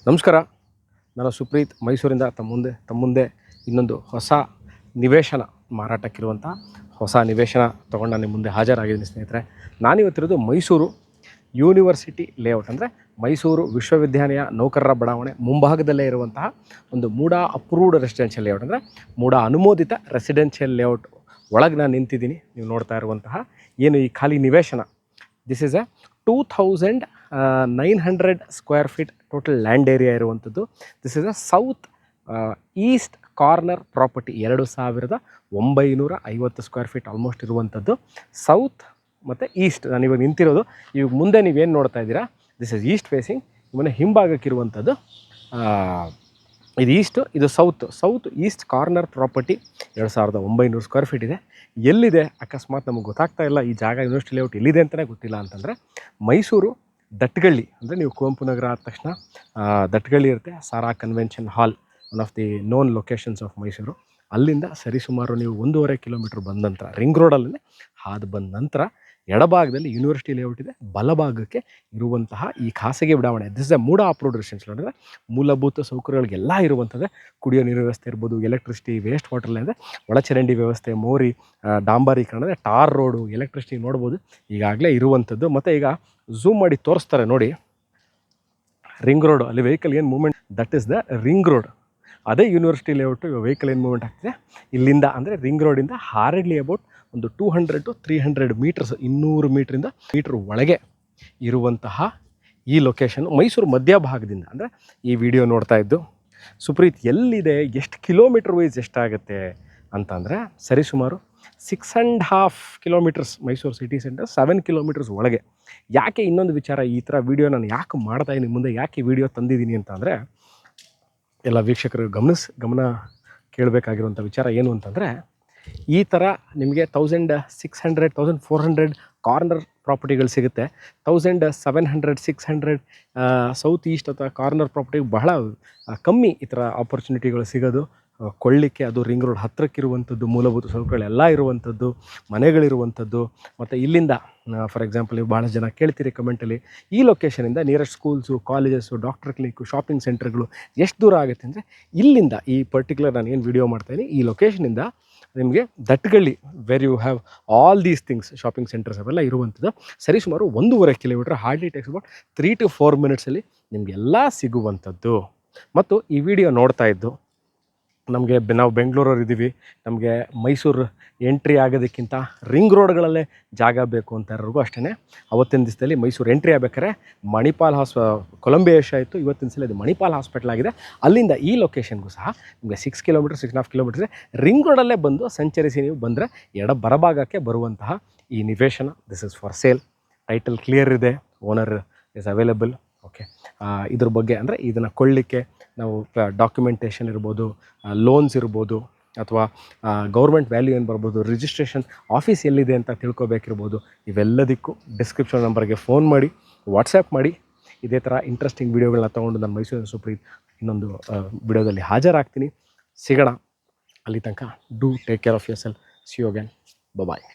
ನಮಸ್ಕಾರ. ನಾನು ಸುಪ್ರೀತ್ ಮೈಸೂರಿಂದ ತಮ್ಮ ಮುಂದೆ ಇನ್ನೊಂದು ಹೊಸ ನಿವೇಶನ ಮಾರಾಟಕ್ಕಿರುವಂಥ ಹೊಸ ನಿವೇಶನ ತೊಗೊಂಡು ನಾನು ನಿಮ್ಮ ಮುಂದೆ ಹಾಜರಾಗಿದ್ದೀನಿ ಸ್ನೇಹಿತರೆ. ನಾನಿವತ್ತಿರೋದು ಮೈಸೂರು ಯೂನಿವರ್ಸಿಟಿ ಲೇಔಟ್, ಅಂದರೆ ಮೈಸೂರು ವಿಶ್ವವಿದ್ಯಾಲಯ ನೌಕರರ ಬಡಾವಣೆ ಮುಂಭಾಗದಲ್ಲೇ ಇರುವಂತಹ ಒಂದು ಮೂಡಾ ಅಪ್ರೂವ್ಡ್ ರೆಸಿಡೆನ್ಷಿಯಲ್ ಲೇಔಟ್, ಅಂದರೆ ಮೂಡಾ ಅನುಮೋದಿತ ರೆಸಿಡೆನ್ಷಿಯಲ್ ಲೇಔಟ್ ಒಳಗೆ ನಾನು ನಿಂತಿದ್ದೀನಿ. ನೀವು ನೋಡ್ತಾ ಇರುವಂತಹ ಏನು ಈ ಖಾಲಿ ನಿವೇಶನ, this is a 2900 square feet total land area ಇರುವಂಥದ್ದು. This is a south east corner property. 2950 square feet almost ಇರುವಂಥದ್ದು. ಸೌತ್ ಮತ್ತು ಈಸ್ಟ್ ನಾನು ಇವಾಗ ನಿಂತಿರೋದು, ಇವಾಗ ಮುಂದೆ ನೀವೇನು ನೋಡ್ತಾ ಇದ್ದೀರಾ, ದಿಸ್ ಇಸ್ ಈಸ್ಟ್ ಫೇಸಿಂಗ್. ಮನೆ ಹಿಂಭಾಗಕ್ಕಿರುವಂಥದ್ದು ಇದು ಈಸ್ಟು, ಇದು south east corner property. 2900 square feet ಇದೆ. ಎಲ್ಲಿದೆ ಅಕಸ್ಮಾತ್ ನಮಗೆ ಗೊತ್ತಾಗ್ತಾ ಇಲ್ಲ, ಈ ಜಾಗ ಯೂನಿವರ್ಸಿಟಿ ಲೇಔಟ್ ಎಲ್ಲಿದೆ ಅಂತಲೇ ಗೊತ್ತಿಲ್ಲ ಅಂತಂದರೆ, ಮೈಸೂರು ದಟ್ಗಳ್ಳಿ, ಅಂದರೆ ನೀವು ಕುವೆಂಪು ನಗರ ಆದ ತಕ್ಷಣ ದಟ್ಗಳ್ಳಿ ಇರುತ್ತೆ. Sara convention hall, one of the known locations of Mysuru. ಅಲ್ಲಿಂದ ಸರಿಸುಮಾರು ನೀವು 1.5 ಕಿಲೋಮೀಟ್ರ್ ಬಂದ ನಂತರ, ರಿಂಗ್ ರೋಡಲ್ಲೇ ಹಾದು ಬಂದ ನಂತರ ಎಡಭಾಗದಲ್ಲಿ ಯೂನಿವರ್ಸಿಟಿ ಲೇಔಟ್ ಇದೆ. ಬಲಭಾಗಕ್ಕೆ ಇರುವಂತಹ ಈ ಖಾಸಗಿ ಬಡಾವಣೆ, this is A MUDA approved residential, ಅಂದರೆ ಮೂಲಭೂತ ಸೌಕರ್ಯಗಳಿಗೆಲ್ಲ ಇರುವಂಥದ್ದು. ಕುಡಿಯೋ ನೀರು ವ್ಯವಸ್ಥೆ ಇರ್ಬೋದು, ಎಲೆಕ್ಟ್ರಿಸಿಟಿ, ವೇಸ್ಟ್ ವಾಟರ್ ಲೈನ್, ಒಳಚರಂಡಿ ವ್ಯವಸ್ಥೆ, ಮೋರಿ, ಡಾಂಬರೀಕರಣ, ಟಾರ್ ರೋಡು, ಎಲೆಕ್ಟ್ರಿಸಿಟಿ ನೋಡ್ಬೋದು ಈಗಾಗಲೇ ಇರುವಂಥದ್ದು. ಮತ್ತು ಈಗ ಝೂಮ್ ಮಾಡಿ ತೋರಿಸ್ತಾರೆ ನೋಡಿ, ರಿಂಗ್ ರೋಡು, ಅಲ್ಲಿ ವೆಹಿಕಲ್ ಏನು movement, that is the ring road. ಅದೇ ಯೂನಿವರ್ಸಿಟಿ ಲೇಔಟು. ವೆಹಿಕಲ್ ಏನು ಮೂವ್ಮೆಂಟ್ ಆಗ್ತಿದೆ ಇಲ್ಲಿಂದ, ಅಂದರೆ ರಿಂಗ್ ರೋಡಿಂದ ಹಾರ್ಡ್ಲಿ ಅಬೌಟ್ ಒಂದು 200 to 300 ಮೀಟರ್ಸ್, 200 ಮೀಟ್ರ್ ಒಳಗೆ ಇರುವಂತಹ ಈ ಲೊಕೇಶನ್ ಮೈಸೂರು ಮಧ್ಯಭಾಗದಿಂದ. ಅಂದರೆ ಈ ವಿಡಿಯೋ ನೋಡ್ತಾ ಇದ್ದು ಸುಪ್ರೀತ್ ಎಲ್ಲಿದೆ, ಎಷ್ಟು ಕಿಲೋಮೀಟ್ರ್ ವೈಸ್ ಎಷ್ಟಾಗುತ್ತೆ ಅಂತಂದರೆ, ಸರಿಸುಮಾರು 6.5 kilometres Mysuru city centre, 7 kilometres ಒಳಗೆ. ಯಾಕೆ ಇನ್ನೊಂದು ವಿಚಾರ, ಈ ಥರ ವಿಡಿಯೋ ನಾನು ಯಾಕೆ ಮಾಡ್ತಾಯಿದ್ದೀನಿ, ಮುಂದೆ ಯಾಕೆ ವಿಡಿಯೋ ತಂದಿದ್ದೀನಿ ಅಂತ ಅಂದರೆ, ಎಲ್ಲ ವೀಕ್ಷಕರು ಗಮನ ಕೇಳಬೇಕಾಗಿರುವಂಥ ವಿಚಾರ ಏನು ಅಂತಂದರೆ, ಈ ಥರ ನಿಮಗೆ 1600 1400 ಕಾರ್ನರ್ ಪ್ರಾಪರ್ಟಿಗಳು ಸಿಗುತ್ತೆ. 1700 600 ಸೌತ್ ಈಸ್ಟ್ ಅಥವಾ ಕಾರ್ನರ್ ಪ್ರಾಪರ್ಟಿಗೆ ಬಹಳ ಕಮ್ಮಿ ಈ ಥರ ಆಪರ್ಚುನಿಟಿಗಳು ಸಿಗೋದು ಕೊಳ್ಳಿಕ್ಕೆ. ಅದು ರಿಂಗ್ ರೋಡ್ ಹತ್ತಿರಕ್ಕಿರುವಂಥದ್ದು, ಮೂಲಭೂತ ಸೌಕರ್ಯಗಳೆಲ್ಲ ಇರುವಂಥದ್ದು, ಮನೆಗಳಿರುವಂಥದ್ದು. ಮತ್ತು ಇಲ್ಲಿಂದ ಫಾರ್ ಎಕ್ಸಾಂಪಲ್, ನೀವು ಭಾಳ ಜನ ಕೇಳ್ತೀರಿ ಕಮೆಂಟಲ್ಲಿ, ಈ ಲೊಕೇಶನಿಂದ nearest schools, colleges, doctor clinic, shopping ಸೆಂಟರ್ಗಳು ಎಷ್ಟು ದೂರ ಆಗುತ್ತೆ ಅಂದರೆ, ಇಲ್ಲಿಂದ ಈ ಪರ್ಟಿಕ್ಯುಲರ್ ನಾನು ಏನು ವಿಡಿಯೋ ಮಾಡ್ತಾಯಿದ್ದೀನಿ ಈ ಲೊಕೇಶನಿಂದ ನಿಮಗೆ Dattagalli, where you have all these things, shopping centres ಅವೆಲ್ಲ ಇರುವಂಥದ್ದು, ಸರಿಸುಮಾರು 1.5 kilometre, hardly takes about 3 to 4 ಮಿನಿಟ್ಸಲ್ಲಿ ನಿಮಗೆಲ್ಲ ಸಿಗುವಂಥದ್ದು. ಮತ್ತು ಈ ವಿಡಿಯೋ ನೋಡ್ತಾ ಇದ್ದು ನಾವು ಬೆಂಗಳೂರವ್ರು ಇದ್ದೀವಿ, ನಮಗೆ ಮೈಸೂರು ಎಂಟ್ರಿ ಆಗೋದಕ್ಕಿಂತ ರಿಂಗ್ ರೋಡ್ಗಳಲ್ಲೇ ಜಾಗ ಬೇಕು ಅಂತ ಇರೋರಿಗೂ ಅಷ್ಟೇ, ಅವತ್ತಿನ ದಿವಸದಲ್ಲಿ ಮೈಸೂರು ಎಂಟ್ರಿ ಆಗ್ಬೇಕಾದ್ರೆ ಮಣಿಪಾಲ್ ಕೊಲಂಬಿಯಾ ಏಷ್ಯಾ ಇತ್ತು, ಇವತ್ತಿನ ಸಲ ಇದು ಮಣಿಪಾಲ್ ಹಾಸ್ಪಿಟಲ್ ಆಗಿದೆ. ಅಲ್ಲಿಂದ ಈ ಲೊಕೇಶನ್ಗೂ ಸಹ ನಿಮಗೆ 6 ಕಿಲೋಮೀಟರ್ 6.5 ಕಿಲೋಮೀಟರ್ಸ್ ರಿಂಗ್ ರೋಡಲ್ಲೇ ಬಂದು ಸಂಚರಿಸಿ ನೀವು ಬಂದರೆ ಬರಭಾಗಕ್ಕೆ ಬರುವಂತಹ ಈ ನಿವೇಶನ. This is for sale. Title clear ಇದೆ, ಓನರ್ ಇಸ್ ಅವೈಲೇಬಲ್. ಓಕೆ, ಇದ್ರ ಬಗ್ಗೆ ಅಂದರೆ ಇದನ್ನು ಕೊಳ್ಳಿಕ್ಕೆ ನಾವು ಡಾಕ್ಯುಮೆಂಟೇಷನ್ ಇರ್ಬೋದು, ಲೋನ್ಸ್ ಇರ್ಬೋದು, ಅಥವಾ ಗೌರ್ಮೆಂಟ್ ವ್ಯಾಲ್ಯೂ ಏನು ಬರ್ಬೋದು, ರಿಜಿಸ್ಟ್ರೇಷನ್ ಆಫೀಸ್ ಎಲ್ಲಿದೆ ಅಂತ ತಿಳ್ಕೊಬೇಕಿರ್ಬೋದು, ಇವೆಲ್ಲದಕ್ಕೂ ಡಿಸ್ಕ್ರಿಪ್ಷನ್ ನಂಬರ್ಗೆ ಫೋನ್ ಮಾಡಿ, ವಾಟ್ಸಪ್ ಮಾಡಿ. ಇದೇ ಥರ ಇಂಟ್ರೆಸ್ಟಿಂಗ್ ವೀಡಿಯೋಗಳನ್ನ ತೊಗೊಂಡು ನಾನು ಮೈಸೂರಿನ ಸುಪ್ರೀತ್ ಇನ್ನೊಂದು ವಿಡಿಯೋದಲ್ಲಿ ಹಾಜರಾಗ್ತೀನಿ. ಸಿಗೋಣ. ಅಲ್ಲಿ ತನಕ do take care of yourself. See you again. Bye.